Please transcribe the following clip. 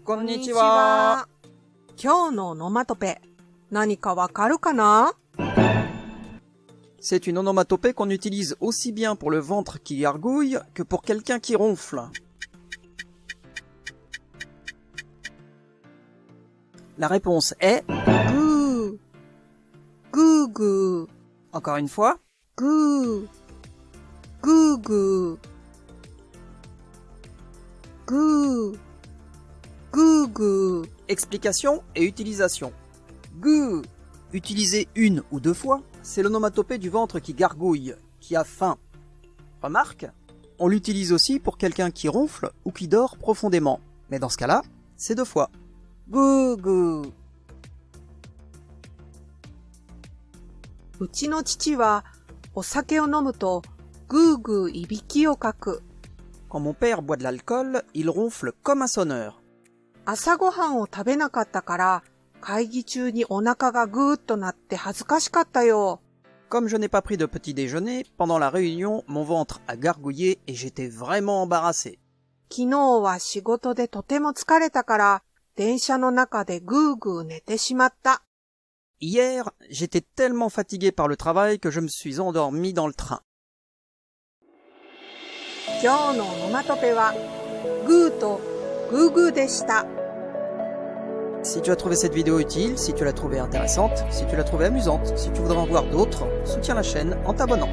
こんにちは。今日のオノマトペ、何かわかるかな? C'est une onomatopée qu'on utilise aussi bien pour le ventre qui gargouille que pour quelqu'un qui ronfle. La réponse est グー、グーグー、 encore une fois グー、グーグー、グー、グーグー。 explication et utilisation. Gou, utilisé une ou deux fois, c'est l'onomatopée du ventre qui gargouille, qui a faim. Remarque, on l'utilise aussi pour quelqu'un qui ronfle ou qui dort profondément. Mais dans ce cas-là, c'est deux fois. グーグー。うちの父はお酒を飲むとグーグーいびきをかく。 Quand mon père boit de l'alcool, il ronfle comme un sonneur. 朝ごはんを食べなかったから会議中にお腹がグーッとなって恥ずかしかったよ。 Comme je n'ai pas pris de petit déjeuner, pendant la réunion, mon ventre a gargouillé et j'étais vraiment embarrassé. 昨日は仕事でとても疲れたから電車の中でグーグー寝てしまった。 Hier, j'étais tellement fatigué par le travail que je me suis endormi dans le train. 今日のオノマトペはグーとグーグーでした。 Si tu as trouvé cette vidéo utile, si tu l'as trouvée intéressante, si tu l'as trouvée amusante, si tu voudrais en voir d'autres, soutiens la chaîne en t'abonnant.